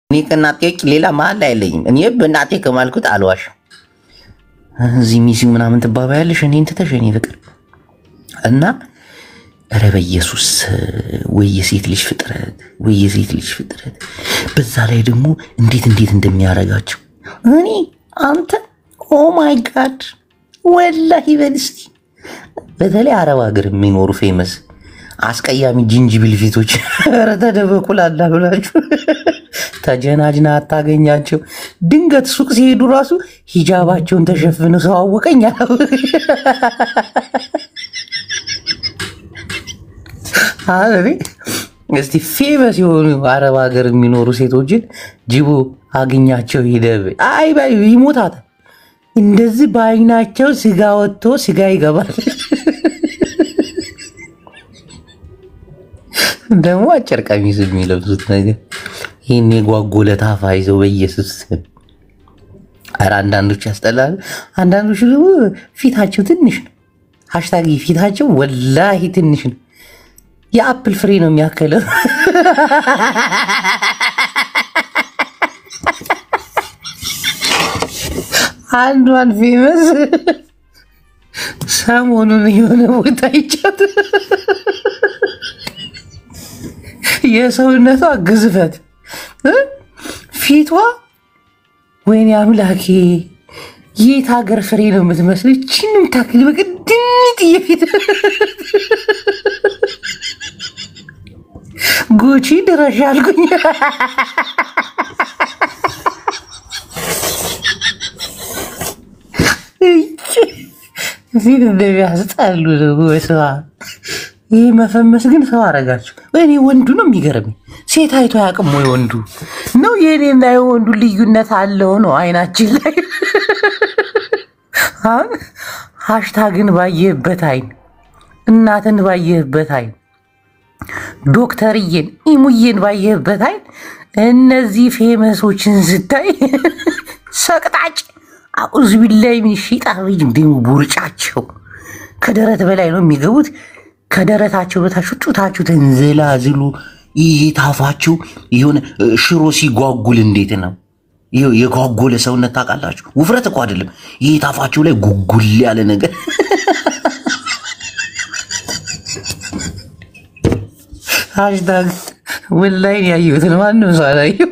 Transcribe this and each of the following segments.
እኔ ከናቴ ሌላ ማል አይለኝም። እኔ በእናቴ ከማልኩት አልዋሽም። እዚህ ሚሲው ምናምን ትባባያለሽ እኔን ትተሽ እኔ ፍቅር እና ኧረ በኢየሱስ ወይ የሴት ልጅ ፍጥረት በዛ ላይ ደግሞ እንዴት እንደሚያረጋቸው እኔ አንተ ኦ ማይ ጋድ ወላሂ በልስቲ በተለይ አረብ ሀገር የሚኖሩ ፌመስ አስቀያሚ ጅንጅብል ፊቶች ኧረ ተደበቁላላ ብላችሁ ተጀናጅና አታገኛቸው። ድንገት ሱቅ ሲሄዱ ራሱ ሂጃባቸውን ተሸፍነው ሰው አወቀኝ አሬ እስቲ ፌመስ የሆኑ አረብ ሀገር የሚኖሩ ሴቶችን ጅቡ አግኛቸው ይደብ አይ ባይ ይሞታል። እንደዚህ ባይናቸው ስጋ ወጥቶ ስጋ ይገባል። ደግሞ አጭር ቀሚስ የሚለብሱት ነገር ይሄን የጓጎለ ታፋ ይዘው በኢየሱስ ኧረ አንዳንዶች ያስጠላል። አንዳንዶች ደግሞ ፊታቸው ትንሽ ነው። ሃሽታግ ፊታቸው ወላሂ ትንሽ ነው። የአፕል ፍሬ ነው የሚያከለው። አንዷን ፌመስ ሰሞኑን የሆነ ቦታ ይቻት የሰውነቷ ግዝፈት ፊቷ ወይኔ አምላኬ የት ሀገር ፍሬ ነው የምትመስለው? እቺንም ታክል በቅድሚት የፊት ጉቺ ድረሽ አልኩኝ። እዚህ እንደሚያስጠሉ ነው ወስዋ ይሄ መፈመስ ግን ሰው አረጋችሁ። እኔ ወንዱ ነው የሚገርመኝ። ሴት አይቶ ያቅም ወይ ወንዱ ነው የኔና የወንዱ ልዩነት አለው ነው አይናችን ላይ አሁን ሃሽታግን ባየህበት አይን እናትን ባየህበት አይን ዶክተርዬን ኢሙዬን ባየህበት አይን እነዚህ ፌመሶችን ስታይ ሰቅጣጭ አኡዝ ቢላይ ምን ሺጣዊ እንደም ቡርጫቸው ከደረት በላይ ነው የሚገቡት። ከደረታቸው በታች ጡታቸው ተንዘላዝሉ ይታፋቸው የሆነ ሽሮ ሲጓጉል እንዴት ነው የጓጎለ ሰውነት ታውቃላችሁ? ውፍረት እኮ አይደለም ይታፋቸው ላይ ጉጉል ያለ ነገር ሃሽታግ ወላሂ ያዩት ማንም ሰው አላየው።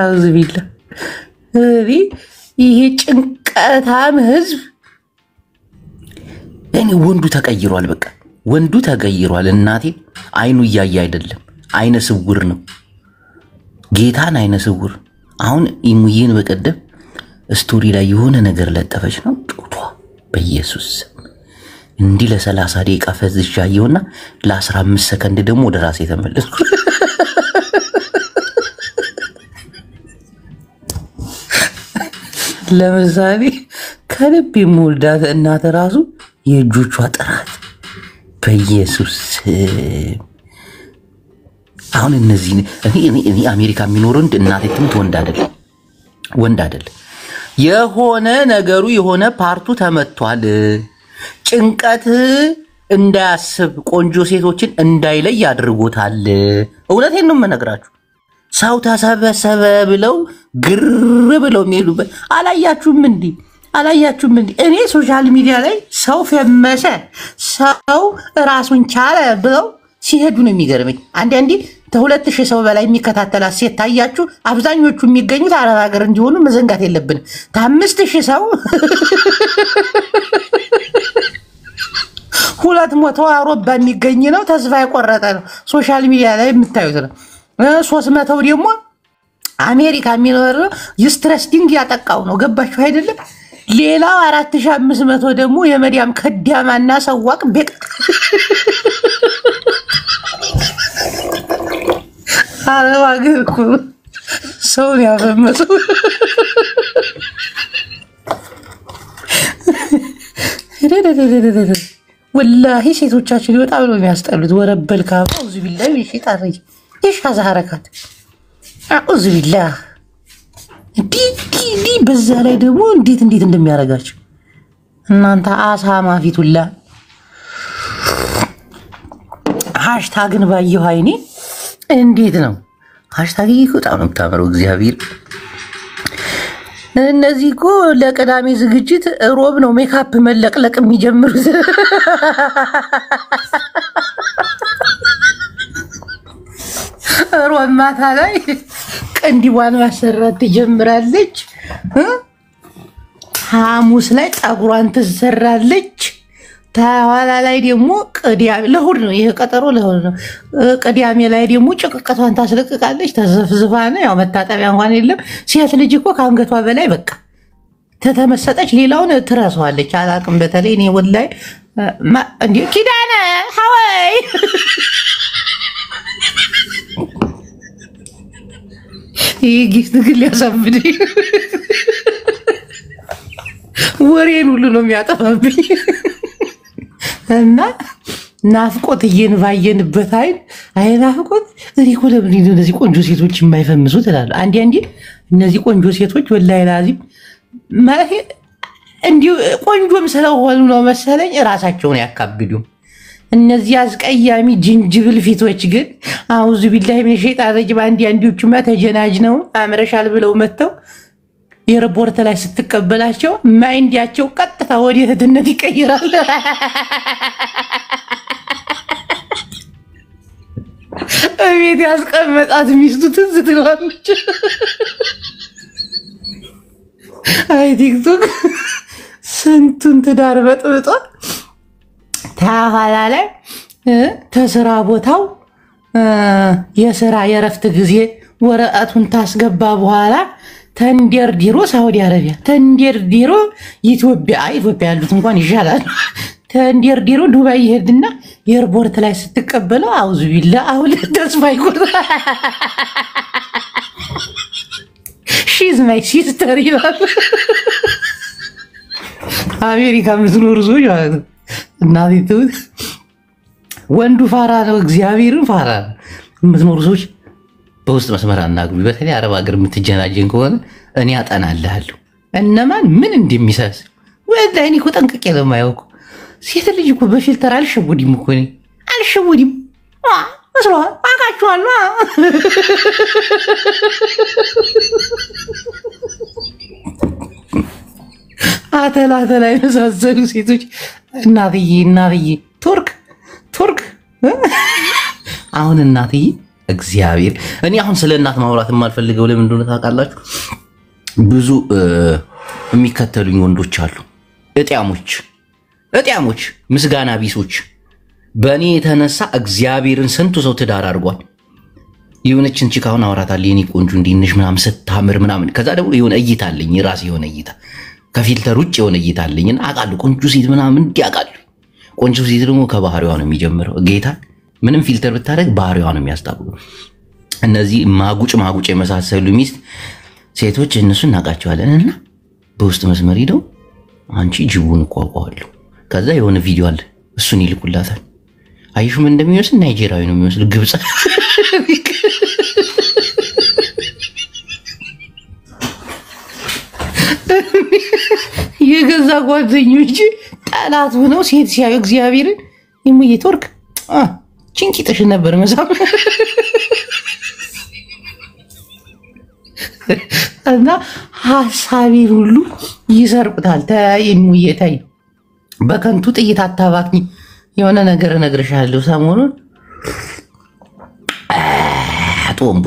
አውዝ ቢላ ይሄ ጭንቀታም ህዝብ እኔ ወንዱ ተቀይሯል። በቃ ወንዱ ተቀይሯል። እናቴ አይኑ እያየ አይደለም አይነ ስውር ነው። ጌታን አይነ ስውር። አሁን ኢሙዬን በቀደም ስቶሪ ላይ የሆነ ነገር ለጠፈች ነው ጡቷ በኢየሱስ እንዲህ ለ30 ደቂቃ ፈዝሻየውና ለ15 ሰከንድ ደግሞ ወደ ራሴ ተመለስኩ። ለምሳሌ ከልብ የምወልዳት እናት ራሱ የእጆቿ ጥራት በኢየሱስ አሁን እነዚህ እኔ አሜሪካ የሚኖረው እናቴ ትምት ወንድ አይደል የሆነ ነገሩ የሆነ ፓርቱ ተመቷል። ጭንቀት እንዳያስብ ቆንጆ ሴቶችን እንዳይለይ አድርጎታል። እውነቴን ነው የምነግራችሁ። ሰው ተሰበሰበ ብለው ግር ብለው የሚሄዱበት አላያችሁም እንዴ? እኔ ሶሻል ሚዲያ ላይ ሰው ፈመሰ ሰው ራሱን ቻለ ብለው ሲሄዱ ነው የሚገርመኝ። አንዳንዴ ከ2000 ሰው በላይ የሚከታተላት ሴት ታያችሁ። አብዛኞቹ የሚገኙት አረብ ሀገር እንዲሆኑ መዘንጋት የለብንም። ከ5000 ሰው 200 አውሮፓ የሚገኝ ነው። ተስፋ የቆረጠ ነው። ሶሻል ሚዲያ ላይ የምታዩት ነው። 300 ደግሞ አሜሪካ የሚኖር ስትረስቲንግ ያጠቃው ነው። ገባችሁ አይደለም? ሌላው 4500 ደግሞ የመዲያም ከዲያማና ሰዋቅ ቤቅ አረብ ሀገር እኮ ሰውን ያፈመሱ ወላሂ ሴቶቻችን በጣም ነው የሚያስጠሉት። ወረበል ካፋ አውዝ ቢላህ ይሽጣሪ ይሻዛ ሐረካት አውዝ ቢላህ ዲ በዛ ላይ ደግሞ እንዴት እንደሚያረጋቸው እናንተ አሳማ ፊቱላ ሃሽታግን ባየሁ አይኔ እንዴት ነው ሃሽታግ በጣም ነው የምታምረው። እግዚአብሔር እነዚህ እኮ ለቅዳሜ ዝግጅት ሮብ ነው ሜካፕ መለቅለቅ የሚጀምሩት። ሮብ ማታ ላይ ቅንዲቧን ማሰራት ትጀምራለች። ሐሙስ ላይ ፀጉሯን ትሰራለች። ተኋላ ላይ ደግሞ ቅዳሜ ለእሑድ ነው ይሄ ቀጠሮ ለእሑድ ነው። ቅዳሜ ላይ ደግሞ ጭቅቅቷን ታስለቅቃለች። ተዘፍዝፋ ነው ያው መታጠቢያ እንኳን የለም። ሴት ልጅ እኮ ከአንገቷ በላይ በቃ ተተመሰጠች ሌላውን ትረሳዋለች። አላቅም በተለይ እኔ ወላሂ እንዴ ኪዳነ ሀወይ ይሄ ጊፍት ግን ሊያሳብደኝ ወሬን ሁሉ ነው የሚያጠፋብኝ። እና ናፍቆት እየንባየንበት አይ ናፍቆት እኔ እኮ ለምን እነዚህ ቆንጆ ሴቶች የማይፈምሱት እላለሁ። አንዴ እነዚህ ቆንጆ ሴቶች ወላሂ ላዚም ማለት እንዲሁ ቆንጆም ስለሆኑ ነው መሰለኝ ራሳቸውን ያካብዱ። እነዚህ አስቀያሚ ጅንጅብል ፊቶች ግን አውዙ ቢላሂ ምን ሸይጣን ረጅም አንዲዎቹማ ተጀናጅነው አምረሻል ብለው መጥተው የሪፖርት ላይ ስትቀበላቸው ማይንዲያቸው ቀጥታ ወደ እህትነት ይቀይራል። እቤት ያስቀመጣት ሚስቱ ትዝ ትላለች። አይ ቲክቶክ ስንቱን ትዳር በጥብጦ ታኋላ ላይ ተስራ ቦታው የስራ የረፍት ጊዜ ወረቀቱን ታስገባ በኋላ ተንደርዲሮ ሳውዲ አረቢያ ተንደርዲሮ ኢትዮጵያ ያሉት እንኳን ይሻላል። ተንደርዲሮ ዱባይ ይሄድና ኤርፖርት ላይ ስትቀበለው አውዙ ቢላ አሁን ተስፋ ይቆርጣ ሺዝ ማይ ሲስተር ይላል። አሜሪካ የምትኖሩ ሰዎች ማለት ነው እናቴ ወንዱ ፋራ ነው፣ እግዚአብሔርን ፋራ ነው። የምትኖሩ ሰዎች በውስጥ መስመር አናግሩ። በተለይ አረብ ሀገር የምትጀናጀን ከሆነ እኔ አጠናልሃለሁ እነማን ምን እንደሚሳስ ወላሂ እኔ እኮ ጠንቅቄ ለማያውቁ ሴት ልጅ እኮ በፊልተር አልሸውድም እኮ እኔ አልሸውድም መስሎሃል አውቃችኋለሁ። አተላ የመሳሰሉ ሴቶች እናትዬ ቱርክ አሁን እናትዬ እግዚአብሔር እኔ አሁን ስለ እናት ማውራት የማልፈልገው ለምን እንደሆነ ታውቃላችሁ? ብዙ የሚከተሉኝ ወንዶች አሉ፣ እጥያሞች ምስጋና ቢሶች። በእኔ የተነሳ እግዚአብሔርን ስንቱ ሰው ትዳር አድርጓል። የሆነችን ቺክ አሁን አወራታለሁ የኔ ቆንጆ እንዲንሽ ምናምን ስታምር ምናምን። ከዛ ደግሞ የሆነ እይታ አለኝ የራሴ የሆነ እይታ ከፊልተር ውጭ የሆነ እይታ አለኝና አውቃለሁ ቆንጆ ሴት ምናምን እንዲያውቃለሁ። ቆንጆ ሴት ደግሞ ከባህሪዋ ነው የሚጀምረው። ጌታ ምንም ፊልተር ብታደርግ ባህሪዋ ነው የሚያስታውቀው። እነዚህ ማጉጭ የመሳሰሉ ሚስት ሴቶች እነሱ እናውቃቸዋለን እና በውስጥ መስመር ሄደው አንቺ ጅቡን እኮ አውቀዋለሁ። ከዛ የሆነ ቪዲዮ አለ እሱን ይልኩላታል። አይሹ ምን እንደሚመስል ናይጄሪያዊ ነው የሚመስል ግብጽ የገዛ ጓደኞች ጠላት ሆነው ሴት ሲያዩ እግዚአብሔርን ይሙዬ ቱርክ ቺንቂጥሽ ነበር መሳም እና ሐሳቤን ሁሉ ይሰርቁታል። ተይሙዬ ታይ በከንቱ ጥይት አታባክኝ። የሆነ ነገር እነግርሻለሁ ሰሞኑን ጦም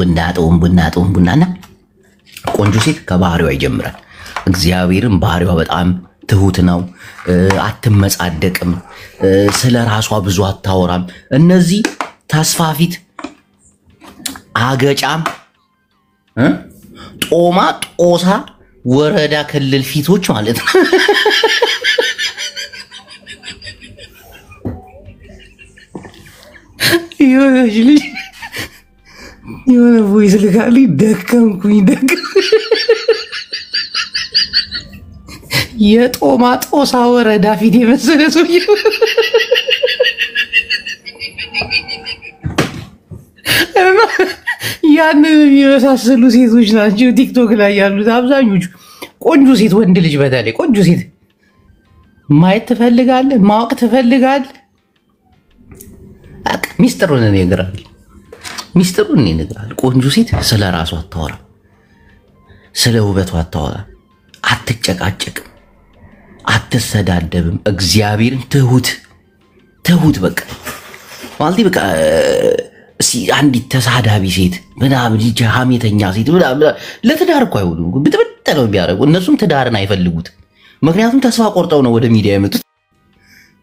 ቡናና ቆንጆ ሴት ከባህሪዋ ይጀምራል። እግዚአብሔርን ባህሪዋ በጣም ትሁት ነው፣ አትመጻደቅም፣ ስለ ራሷ ብዙ አታወራም። እነዚህ ተስፋፊት አገጫም ጦማ ጦሳ ወረዳ ክልል ፊቶች ማለት ነው። የሆነች ልጅ የሆነ ቮይስ ልካልኝ ደከምኩኝ የጦማ ጦሳ ወረዳ ፊት የመሰለ ሰውዬ ያንን የሚመሳሰሉ ሴቶች ናቸው ቲክቶክ ላይ ያሉት አብዛኞቹ። ቆንጆ ሴት ወንድ ልጅ በተለይ ቆንጆ ሴት ማየት ትፈልጋለህ፣ ማወቅ ትፈልጋለህ። ሚስጥሩን እነግርሃለሁ። ሚስጥሩን እኔ እነግራለሁ። ቆንጆ ሴት ስለ ራሷ አታወራ፣ ስለ ውበቷ አታወራ፣ አትጨቃጨቅም፣ አትሰዳደብም። እግዚአብሔርን ትሁት በቃ ማለት በቃ አንዲት ተሳዳቢ ሴት ምናምን ሀሜተኛ ሴት ምናምን ለትዳር እኮ አይሆኑም። ብትበጠለው ቢያደርጉ እነሱም ትዳርን አይፈልጉት። ምክንያቱም ተስፋ ቆርጠው ነው ወደ ሚዲያ የመጡት።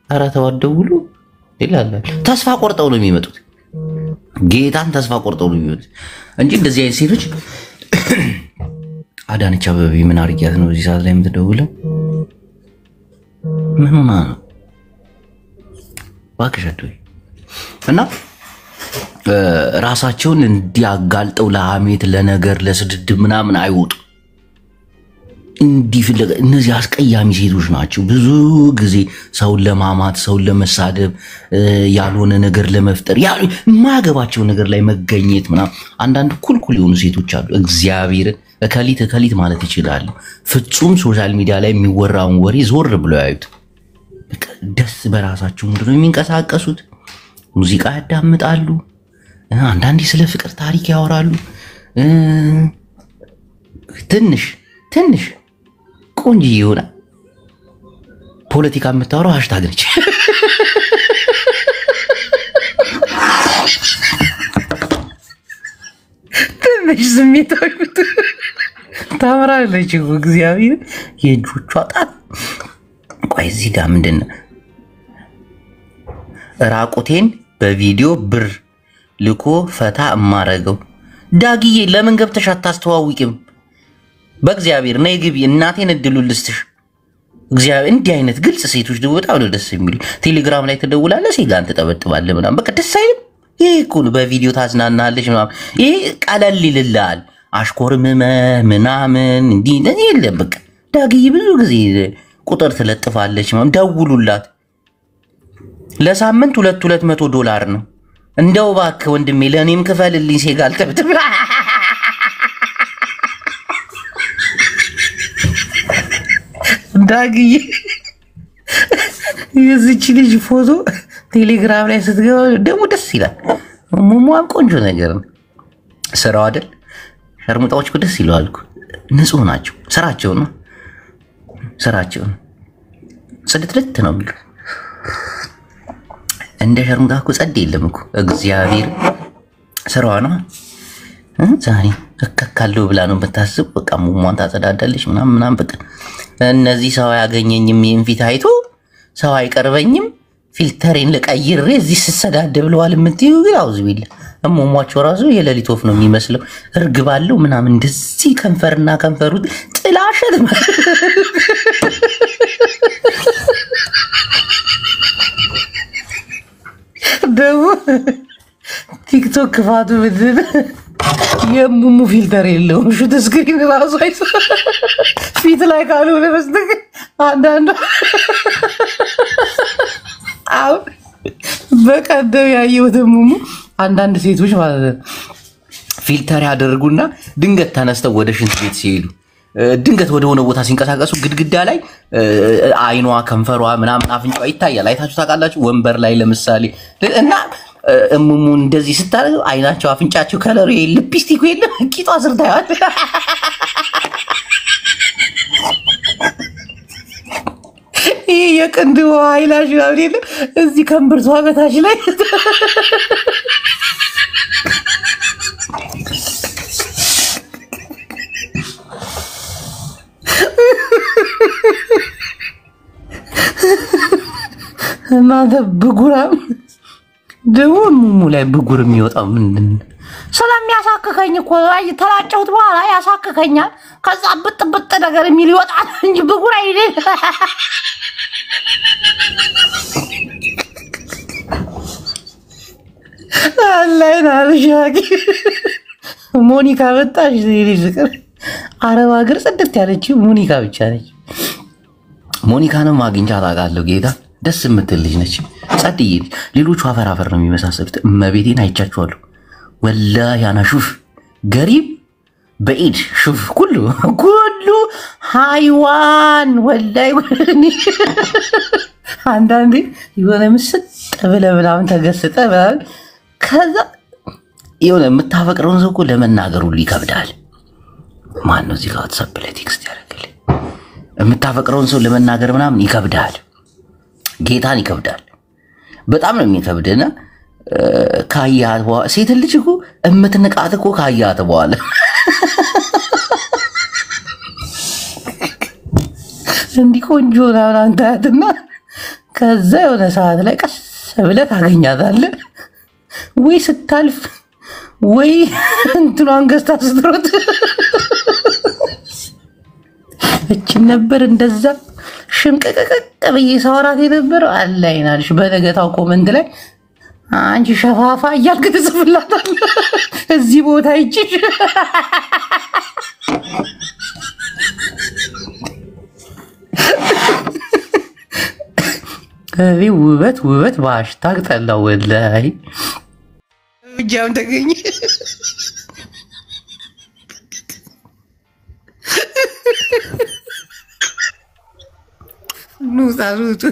ኧረ ተዋደውሉ ይላል። ተስፋ ቆርጠው ነው የሚመጡት። ጌታን ተስፋ ቆርጠው ነው የሚመጡት እንጂ እንደዚህ አይነት ሴቶች አዳነች አበቤ ምን አርጊያት ነው እዚህ ሰዓት ላይ የምትደውለው? ምን ሆና ነው ባክሻቱ? እና ራሳቸውን እንዲያጋልጠው ለሐሜት ለነገር ለስድድብ ምናምን አይወጡ። እንዲፍለገ እነዚህ አስቀያሚ ሴቶች ናቸው። ብዙ ጊዜ ሰውን ለማማት ሰውን ለመሳደብ ያልሆነ ነገር ለመፍጠር የማያገባቸው ነገር ላይ መገኘት ምናምን። አንዳንድ ኩልኩል የሆኑ ሴቶች አሉ። እግዚአብሔርን እከሊት ማለት ይችላሉ። ፍጹም ሶሻል ሚዲያ ላይ የሚወራውን ወሬ ዞር ብለው ያዩት። ደስ በራሳቸው ሙድ ነው የሚንቀሳቀሱት። ሙዚቃ ያዳምጣሉ። አንዳንዴ ስለ ፍቅር ታሪክ ያወራሉ። ትንሽ ቆንጆ ይሆና ፖለቲካ የምታወራው ሃሽታግ ነች። ትንሽ ስሜታዊ ታምራለች። እግዚአብሔር የእጆቿ ጣት ቆይ እዚህ ጋር ምንድነው? ራቁቴን በቪዲዮ ብር ልኮ ፈታ እማረገው። ዳግዬ ለምን ገብተሽ አታስተዋውቂም? በእግዚአብሔር ነይ ግቢ፣ እናቴን እድሉን ልስጥሽ። እግዚአብሔር እንዲህ አይነት ግልጽ ሴቶች ደግሞ በጣም ነው ደስ የሚሉ። ቴሌግራም ላይ ትደውላለህ፣ ሴጋን ትጠበጥባለህ ምናምን። በቃ ደስ አይልም? ይሄ እኮ ነው በቪዲዮ ታዝናናለች ምናምን። ይሄ ቀለል ይልልሃል። አሽኮርምመ ምናምን እንዲህ የለም። በቃ ዳግዬ ብዙ ጊዜ ቁጥር ትለጥፋለች ምናምን። ደውሉላት። ለሳምንት $200 ነው። እንደው እባክህ ወንድሜ ለኔም ክፈልልኝ። ሴጋል ተብትብ ዳግዬ የዚች ልጅ ፎቶ ቴሌግራም ላይ ስትገባ ደግሞ ደስ ይላል። ሙሙዋም ቆንጆ ነገር ነው። ስራው አይደል? ሸርሙጣዎች እኮ ደስ ይላሉ እኮ። ንጹህ ናቸው። ስራቸው ነው። ጽድት ነው የሚሉ እንደ ሸርሙጣ እኮ ጸድ የለም እኮ። እግዚአብሔር ስራዋ ነው። ዛሬ እከካለሁ ብላ ነው የምታስብ። በቃ ሙሟን ታጸዳዳለች ምናምን። በቃ እነዚህ ሰው አያገኘኝም የንፊት አይቶ ሰው አይቀርበኝም ፊልተሬን ለቀይሬ እዚህ ስሰዳደብ ብለዋል የምትዩ ግን አውዝ ቢል እሙሟቸው ራሱ የሌሊት ወፍ ነው የሚመስለው። እርግባለው ምናምን እንደዚህ ከንፈርና ከንፈሩ ጥላሸት ደግሞ ቲክቶክ ክፋቱ ምንድን የሙሙ ፊልተር የለውም። ሹት ስክሪን ራሱ ፊት ላይ ካልሆነ በስተቀር አንዳንዱ አሁን በቀደም ያየሁት ሙሙ አንዳንድ ሴቶች ማለት ነው ፊልተር ያደርጉና ድንገት ተነስተው ወደ ሽንት ቤት ሲሄዱ ድንገት ወደ ሆነ ቦታ ሲንቀሳቀሱ ግድግዳ ላይ አይኗ ከንፈሯ ምናምን አፍንጫዋ ይታያል። አይታችሁ ታውቃላችሁ? ወንበር ላይ ለምሳሌ እና እሙሙ እንደዚህ ስታደርግ አይናቸው አፍንጫቸው ከለሩ ሊፕስቲክ የለም ቂጧ ስር ታያል። ይሄ የቅንድቧ አይላሽ አይደል? እዚህ ከንብርቷ በታች ላይ እናንተ ብጉራም ደግሞ ሙሙ ላይ ብጉር የሚወጣው ምንድን ነው? ስለሚያሳክከኝ እኮ ተላጨሁት በኋላ ያሳክከኛል። ከዛ ብጥ ነገር የሚል ይወጣል እንጂ ብጉር አይደል። አላይና አልሻቂ ሞኒካ መጣች። ልጅ ፍቅር አረብ ሀገር ጽድት ያለችው ሞኒካ ብቻ ነች። ሞኒካንም አግኝቻት አውቃለሁ። ጌታ ደስ የምትል ልጅ ነች። ጸድዬ ሌሎቹ አፈር ነው የሚመሳሰሉት። እመቤቴን አይቻችኋለሁ። ወላሂ አና ሹፍ ገሪብ በኢድ ሹፍ ኩሉ ሃይዋን ወላሂ አንዳንዴ የሆነ ምስጥ ብለህ ምናምን ተገስጠህ ምናምን ከዛ የሆነ የምታፈቅረውን ሰው እኮ ለመናገር ሁሉ ይከብዳል። ማን ነው እዚህ ጋር WhatsApp ላይ ቴክስት ያደርግልኝ? የምታፈቅረውን ሰው ለመናገር ምናምን ይከብዳል። ጌታን ይከብዳል። በጣም ነው የሚከብድና ካያት በኋላ ሴት ልጅ እኮ እምትንቃት እኮ ካያት በኋላ እንዲህ ቆንጆ ነው አንተና ከዛ የሆነ ሰዓት ላይ ቀስ ብለህ ታገኛታለህ ወይ ስታልፍ ወይ እንትኗን ገዝታ ስትሮጥ እቺን ነበር እንደዛ ሽምቀቀቀ ብዬ ሳወራት የነበረው አላይናልሽ። በነገታው ኮመንት ላይ አንቺ ሸፋፋ እያልክ ትጽፍላታለህ እዚህ ቦታ ይጭሽ ውበት በሃሽታግ ጠላው ወላሂ ጃም ተገኘ ኑሳሩት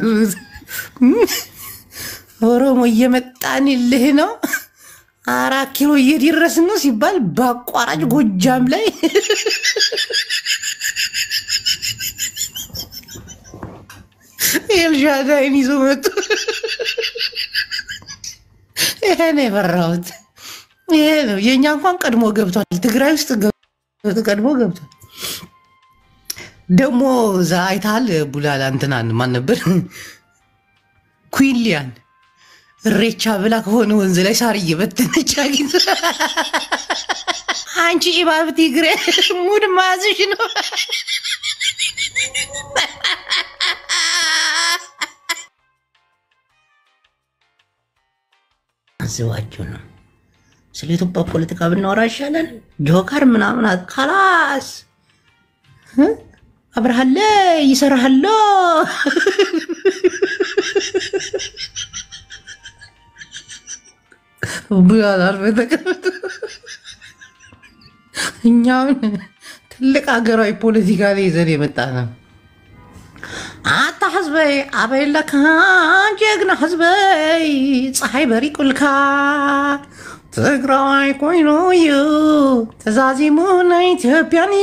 ኦሮሞ እየመጣንልህ ነው 4 ኪሎ እየደረስን ነው ሲባል በአቋራጭ ጎጃም ላይ ኤልሻዳይን ይዞ መጡ። ይሄ ነው የፈራሁት። ይሄ ነው የኛ እንኳን ቀድሞ ገብቷል። ትግራይ ውስጥ ቀድሞ ገብቷል። ደግሞ አይታል ቡላላ እንትናን ማን ነበር ኩዊሊያን እሬቻ ብላ ከሆነ ወንዝ ላይ ሳር እየበተነች አግኝታ አንቺ ኢባብ ትግሬ ሙድ ማዝሽ ነው አዝዋችሁ ነው። ስለ ኢትዮጵያ ፖለቲካ ብናወራ ይሻላል። ጆከር ምናምን ካላስ አብርሃለ ይሰራሃለ ቡያላር በተቀመጠ እኛውን ትልቅ ሀገራዊ ፖለቲካ ላይ ይዘን የመጣ ነው። አታ ህዝበይ አበይለካ ጀግና ህዝበይ ፀሐይ በሪቁልካ ትግራይ ኮይኖዩ ተዛዚሙና ኢትዮጵያን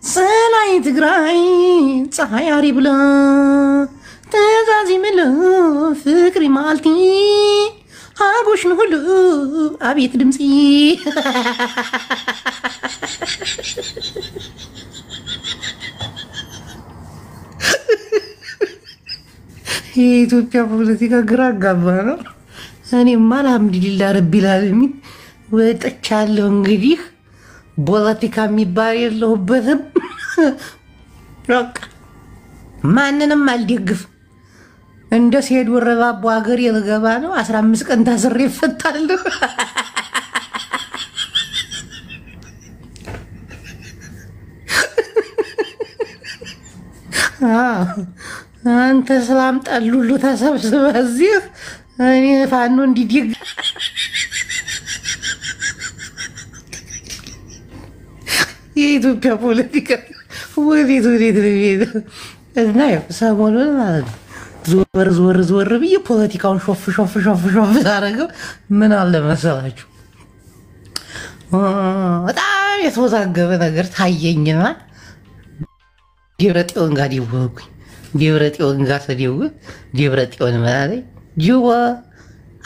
ሰላይ ትግራይ ፀሐይ አሪብላ ተዛዚምሉ ፍቅሪ ማልቲ አቡሽን ሁሉ አቤት ድምፂ የኢትዮጵያ ፖለቲካ ግራ አጋባ ነው። እኔማ አልሐምዱሊላህ ረቢል ዓለሚን ወጥቻለሁ። እንግዲህ ፖለቲካ የሚባል የለሁበትም። በቃ ማንንም አልደግፍ። እንደ ሲሄድ ወረባቦ ሀገር የልገባ ነው። 15 ቀን ታስሬ እፈታለሁ። አንተ ሰላም ጠሉሉ ተሰብስበህ እዚህ እኔ ፋኖ እንዲደግ የኢትዮጵያ ፖለቲካ ወዴት ነው እና ያው ሰሞኑን ማለት ነው ዞር ብዬ ፖለቲካውን ሾፍ ታደርገው ምን አለ መሰላችሁ በጣም የተወዛገበ ነገር ታየኝና ደብረጽዮን ጋር ደወልኩኝ። ደብረጽዮን ጋር ስደውል ደብረጽዮን ማለት ጅዋ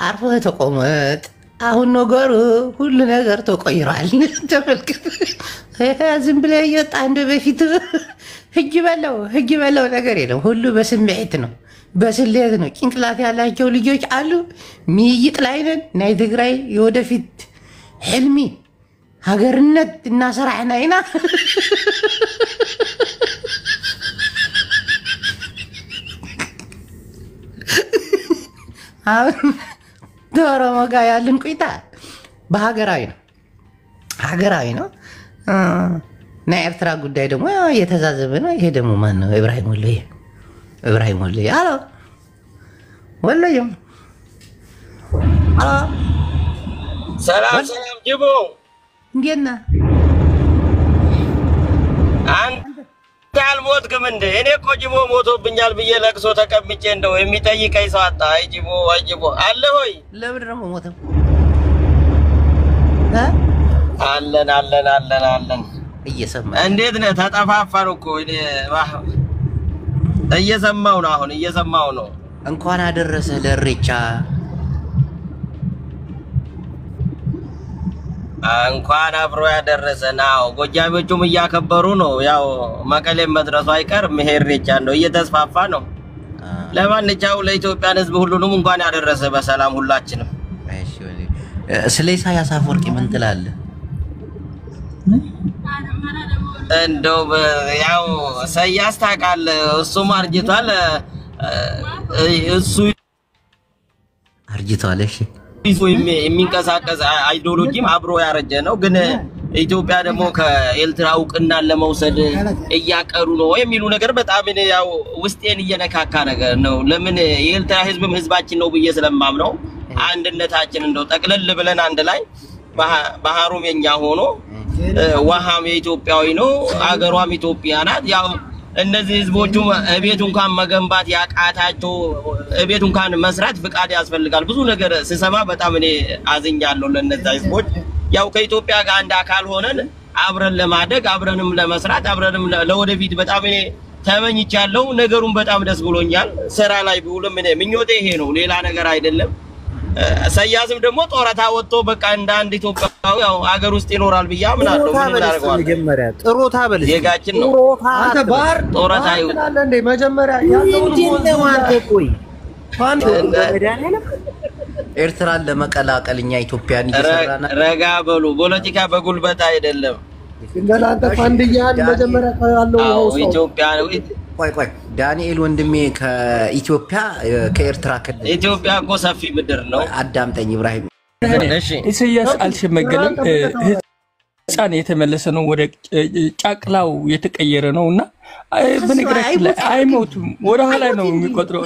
አርፈህ ተቆመጥ፣ አሁን ነገሩ ሁሉ ነገር ተቆይሯል። ተመልከት፣ ዝም ብለህ እየወጣ እንደ በፊት ህግ በለው ነገር የለም። ሁሉ በስሜት ነው፣ በስሌት ነው። ጭንቅላት ያላቸው ልጆች አሉ። ሚይጥ ላይ ነን። ናይ ትግራይ የወደፊት ሕልሚ ሀገርነት እናሰራዕና ኢና ዶሮሞ ጋር ያለን ቆይታ በሀገራዊ ነው። እና ኤርትራ ጉዳይ ደግሞ የተዛዘበ ነው። ይሄ ደግሞ ማን ነው? ኢብራሂም ወሎዬ አሎ ወሎዬ አሎ ሰላም ጅቦ እንዴት ነህ? አንተ አልሞትክም እንደ እኔ እኮ ጅቦ ሞቶብኛል ብዬ ለቅሶ ተቀምጬ እንደው የሚጠይቀኝ ሰው አጣ። አይ ጅቦ አለ ሆይ ለምን ነው ሞተው? አለን እየሰማ እንዴት ነህ ተጠፋፋን እኮ እኔ እየሰማው ነው እንኳን አደረሰ ለሬቻ እንኳን አብሮ ያደረሰናው ጎጃሜዎቹም እያከበሩ ነው ያው መቀሌም መድረሱ አይቀርም ሄሬቻ ነው እየተስፋፋ ነው ለማንኛውም ለኢትዮጵያ ሕዝብ ሁሉንም እንኳን ያደረሰ በሰላም ሁላችንም እሺ ስለ ኢሳያስ አፈወርቂ ምን ትላለህ እንደው ያው ኢሳያስ ታውቃለህ እሱም አርጅቷል እሱ አርጅቷል እሺ የሚንቀሳቀስ አይዲዮሎጂም አብሮ ያረጀ ነው ግን ኢትዮጵያ ደግሞ ከኤርትራ እውቅናን ለመውሰድ እያቀሩ ነው የሚሉ ነገር በጣም ያው ውስጤን እየነካካ ነገር ነው ለምን የኤርትራ ህዝብም ህዝባችን ነው ብዬ ስለማምነው አንድነታችን እንደው ጠቅለል ብለን አንድ ላይ ባህሩም የኛ ሆኖ ውሃም የኢትዮጵያዊ ነው አገሯም ኢትዮጵያ ናት ያው እነዚህ ህዝቦቹ እቤት እንኳን መገንባት ያቃታቸው እቤት እንኳን መስራት ፍቃድ ያስፈልጋል ብዙ ነገር ሲሰማ በጣም እኔ አዝኛለሁ ለነዛ ህዝቦች ያው ከኢትዮጵያ ጋር አንድ አካል ሆነን አብረን ለማደግ አብረንም ለመስራት አብረንም ለወደፊት በጣም እኔ ተመኝቻለሁ ነገሩን በጣም ደስ ብሎኛል ስራ ላይ ቢውልም እኔ ምኞቴ ይሄ ነው ሌላ ነገር አይደለም ኢሳያስም ደግሞ ጦረታ ወጥቶ በቃ እንደ አንድ ኢትዮጵያዊ ያው አገር ውስጥ ይኖራል ብዬ አምናለሁ ምን እናደርጋለን መጀመሪያ ጥሮታ በል የጋችን ነው አንተ ባር ጦረታ ይወጣል እንደ መጀመሪያ ያለው አንተ ቆይ ፋን ኤርትራን ለመቀላቀልኛ ኢትዮጵያን ይሰራና ረጋ በሉ ፖለቲካ በጉልበት አይደለም እንደናንተ ፋንድያን መጀመሪያ ያለው ኢትዮጵያ ነው ቆይ ዳንኤል ወንድሜ ከኢትዮጵያ ከኤርትራ ክልል ኢትዮጵያ እኮ ሰፊ ምድር ነው አዳምጠኝ ኢብራሂም እሺ ኢሳያስ አልሸመገለም ህፃን የተመለሰ ነው ወደ ጫቅላው የተቀየረ ነውና በነገራችን ላይ አይሞቱም ወደ ኋላ ነው የሚቆጥረው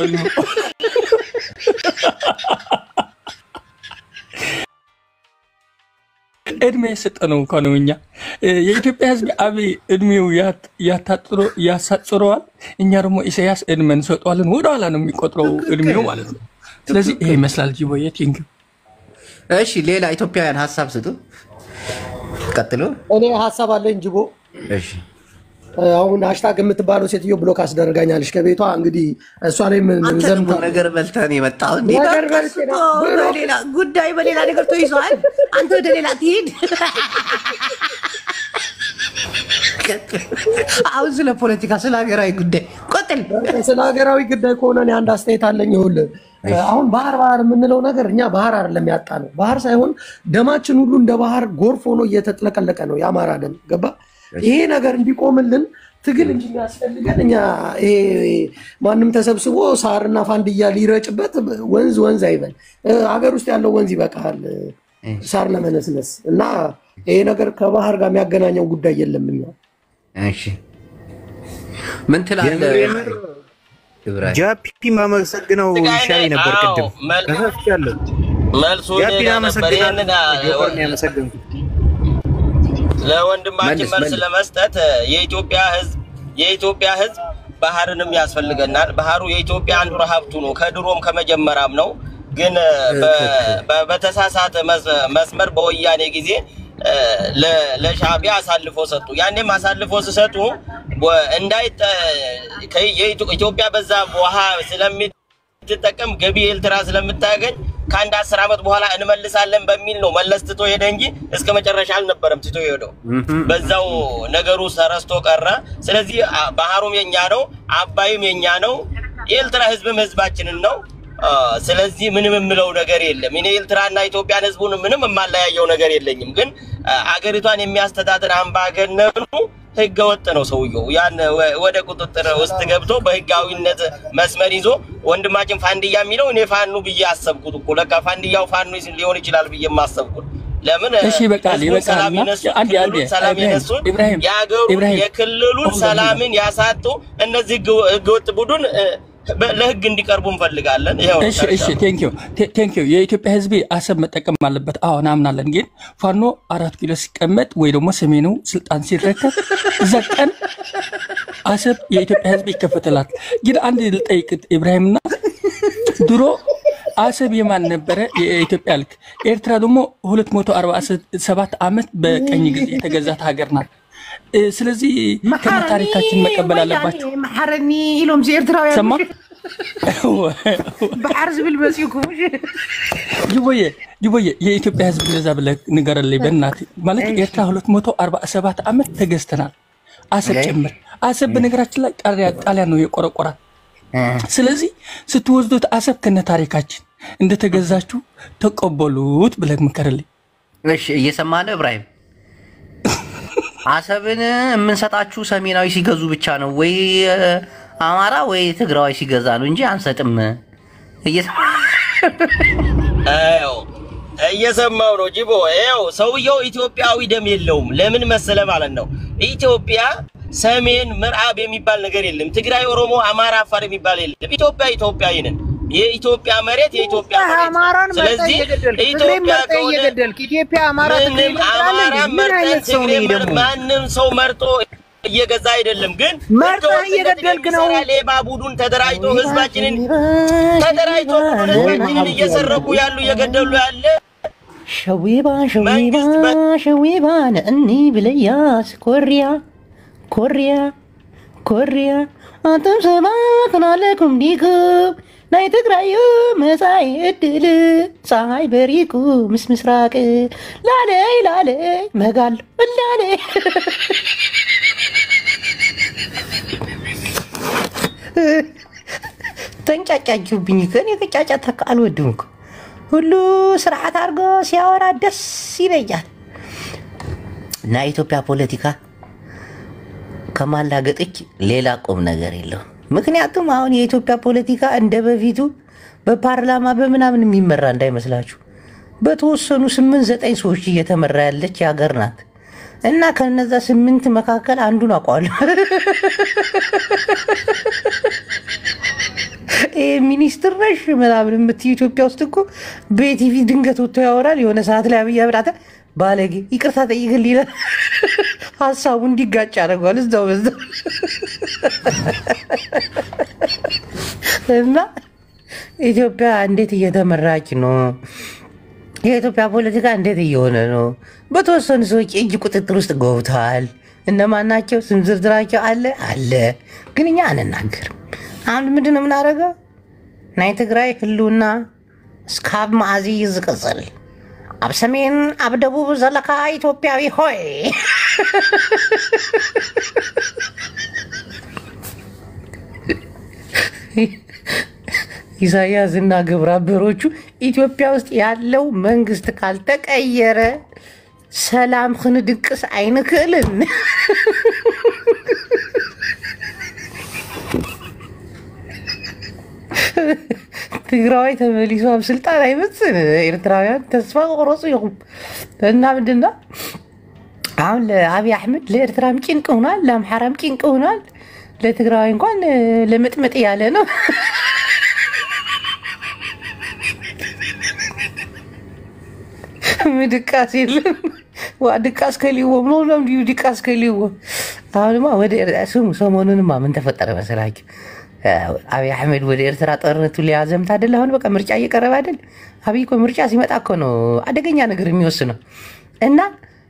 እድሜ ሰጠነው ኮኖኛ የኢትዮጵያ ህዝብ አብይ እድሜው ያሳጥረዋል እኛ ደግሞ ኢሳያስ እድሜን ሰጠዋልን ወደ ኋላ ነው የሚቆጥረው እድሜው ማለት ነው ስለዚህ ይሄ ይመስላል ጂቦዬ ቲንክ እሺ ሌላ ኢትዮጵያውያን ሐሳብ ስጡ ቀጥሉ እኔ ሐሳብ አለኝ ጂቦ እሺ አሁን ሃሽታግ የምትባለው ሴትዮ ብሎክ አስደርጋኛለሽ ከቤቷ እንግዲህ እሷ ላይ ምን ዘምታ ነገር በልተን የመጣው እንዴ በሌላ ጉዳይ በሌላ ነገር ተይዟል አንተ ወደ ሌላ ትሄድ አሁን ስለ ፖለቲካ ስለ ሀገራዊ ጉዳይ ቆጥል ስለ ሀገራዊ ጉዳይ ከሆነ እኔ አንድ አስተያየት አለኝ ይኸውልህ አሁን ባህር የምንለው ነገር እኛ ባህር አይደለም ያጣነው ባህር ሳይሆን ደማችን ሁሉ እንደ ባህር ጎርፍ ሆኖ እየተጥለቀለቀ ነው ያማራ ደም ገባ ይሄ ነገር እንዲቆምልን ትግል እንጂ ያስፈልገን እኛ ይሄ ማንንም ተሰብስቦ ሳርና ፋንድያ ሊረጭበት ወንዝ አይበል ሀገር ውስጥ ያለው ወንዝ ይበቃል ሳር ለመነስነስ እና ይሄ ነገር ከባህር ጋር የሚያገናኘው ጉዳይ የለም ነው እሺ ምን ትላለህ ኢብራሂም ጃፒ ማመሰግነው ይሻይ ነበር ቅድም ከሰፍቻለሁ መልሱ ነበር ያንን ለወንድማችን መልስ ለመስጠት የኢትዮጵያ ህዝብ ባህርንም ያስፈልገናል ባህሩ የኢትዮጵያ አንዱ ሀብቱ ነው ከድሮም ከመጀመሪያም ነው ግን በተሳሳተ መስመር በወያኔ ጊዜ ለሻዕቢያ አሳልፎ ሰጡ ያኔም አሳልፎ ሲሰጡ ኢትዮጵያ በዛ ውሃ ስለምትጠቀም ገቢ ኤርትራ ስለምታገኝ ከአንድ 10 አመት በኋላ እንመልሳለን በሚል ነው መለስተቶ ሄደ እንጂ እስከ መጨረሻ አልነበረም ትቶ ሄደው በዛው ነገሩ ሰረስቶ ቀረ ስለዚህ ባህሩም የኛ ነው አባይም የኛ ነው ኤርትራ ህዝብም ህዝባችንን ነው ስለዚህ ምንም የምለው ነገር የለም እኔ ኤርትራና ኢትዮጵያን ህዝቡን ምንም የማለያየው ነገር የለኝም ግን አገሪቷን የሚያስተዳድር አምባገነኑ ህገወጥ ነው ሰውየው ያን ወደ ቁጥጥር ውስጥ ገብቶ በህጋዊነት መስመር ይዞ ወንድማችን ፋንድያ የሚለው እኔ ፋኑ ብዬ አሰብኩት እኮ ለካ ፋንድያው ፋኑ ሊሆን ይችላል ብዬ ማሰብኩት ለምን እሺ በቃል አንዴ ሰላም ይነሱት ያገሩ የክልሉን ሰላምን ያሳጡ እነዚህ ህገወጥ ቡድን ለህግ እንዲቀርቡ እንፈልጋለን እሺ ቴንክ ዩ የኢትዮጵያ ህዝብ አሰብ መጠቀም አለበት አሁን አምናለን ግን ፋኖ 4 ኪሎ ሲቀመጥ ወይ ደግሞ ሰሜኑ ስልጣን ሲረከብ ዘቀን አሰብ የኢትዮጵያ ህዝብ ይከፈተላት ግን አንድ ልጠይቅ ኢብራሂምና ድሮ አሰብ የማን ነበረ? የኢትዮጵያ ልክ ኤርትራ ደግሞ 247 ዓመት በቀኝ ግዜ የተገዛት ሀገር ናት። ስለዚህ ከታሪካችን መቀበል አለባቸው። መሐረኒ ኢሎም ኤርትራውያን ሰማ በሐርዝ بالمسيكم ጅቦዬ የኢትዮጵያ ህዝብ እንደዛ ብለህ ንገረልኝ በእናትህ። ማለት ኤርትራ 247 ዓመት ተገዝተናል፣ አሰብ ጭምር። አሰብ በነገራችን ላይ ጣሊያን ነው የቆረቆራት። ስለዚህ ስትወስዱት አሰብ ከነ ታሪካችን እንደተገዛችሁ ተቀበሉት ብለህ ምከርልኝ። እሺ እየሰማህ ነው ኢብራሂም? አሰብን የምንሰጣችሁ ሰሜናዊ ሲገዙ ብቻ ነው ወይ አማራ ወይ ትግራዊ ሲገዛ ነው እንጂ አንሰጥም። እየሰማው ነው ጅቦ። ይኸው ሰውየው ኢትዮጵያዊ ደም የለውም። ለምን መሰለ ማለት ነው ኢትዮጵያ ሰሜን ምዕራብ የሚባል ነገር የለም። ትግራይ፣ ኦሮሞ፣ አማራ፣ አፋር የሚባል የለም። ኢትዮጵያ ኢትዮጵያዊ ነን። የኢትዮጵያ መሬት የኢትዮጵያ መሬት። ስለዚህ ኢትዮጵያ እየገደልክ ኢትዮጵያ አማራ ማንም ሰው መርጦ እየገዛ አይደለም። ግን መርጦ እየገደልክ ነው። ሌባ ቡድን ተደራጅቶ ህዝባችንን እየሰረቁ ያሉ እየገደሉ ያለ ሸዊባን እኒ ብለያስ ኮሪያ አንተም ሰማክን አለኩም ዲኩም ናይ ትግራዩ መሳይ እድል ፀሐይ በሪቁ ምስ ምስራቅ ላለይ መጋል ላለይ ተንጫጫችሁብኝ። ከኔ ከጫጫታ አልወድም እኮ ሁሉ ስርዓት አድርጎ ሲያወራ ደስ ይለኛል። እና ኢትዮጵያ ፖለቲካ ከማላገጥች ሌላ ቁም ነገር የለውም። ምክንያቱም አሁን የኢትዮጵያ ፖለቲካ እንደ በፊቱ በፓርላማ በምናምን የሚመራ እንዳይመስላችሁ በተወሰኑ 8-9 ሰዎች እየተመራ ያለች ሀገር ናት። እና ከነዛ 8 መካከል አንዱን አውቀዋለሁ። ሚኒስትር ነሽ ምናምን የምትይ ኢትዮጵያ ውስጥ እኮ በቲቪ ድንገት ወጥቶ ያወራል። የሆነ ሰዓት ላይ አብይ አህመድ ባለጌ ይቅርታ ጠይቅልኝ ይላል። ሀሳቡ እንዲጋጭ ያደርገዋል እዛው በዛው። እና ኢትዮጵያ እንዴት እየተመራች ነው? የኢትዮጵያ ፖለቲካ እንዴት እየሆነ ነው? በተወሰኑ ሰዎች እጅ ቁጥጥር ውስጥ ገብተዋል። እነማን ናቸው? ስም ዝርዝራቸው አለ፣ ግን እኛ አንናገርም። አሁን ምንድን ነው የምናደርገው? ናይ ትግራይ ህልውና እስካብ ማዕዚ ዝቅፅል ኣብ ሰሜን ኣብ ደቡብ ዘለካ ኢትዮጵያዊ ሆይ ኢሳያስ እና ግብረ አበሮቹ ኢትዮጵያ ውስጥ ያለው መንግስት ካልተቀየረ ሰላም ክንድቅስ አይንክእልን። ትግራዋይ ተመሊሱ ኣብ ስልጣን አይመፅን። ኤርትራውያን ተስፋ ቆረፁ ይኹም እና ምንድና አሁን ለአብይ አሕመድ ለኤርትራም ጭንቅ ሆኗል፣ ለአምሓራም ጭንቅ ሆኗል። ለትግራዋይ እንኳን ለመጥመጥ ያለ ነው። ምድቃስ የለም። ድቃስ ከሊዎም ነው ለምዲዩ ድቃስ ከሊዎም። አሁንማ ወደ ስሙ ሰሞኑንማ ምን ተፈጠረ መሰላችሁ? አብይ አሕመድ ወደ ኤርትራ ጦርነቱ ሊያዘምት አይደል? አሁን በቃ ምርጫ እየቀረበ አይደል? አብይ እኮ ምርጫ ሲመጣ እኮ ነው አደገኛ ነገር የሚወስነው። እና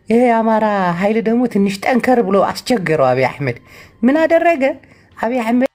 ይሄ የአማራ ኃይል ደግሞ ትንሽ ጠንከር ብሎ አስቸገረው። አብይ አሕመድ ምን አደረገ? አብይ አሕመድ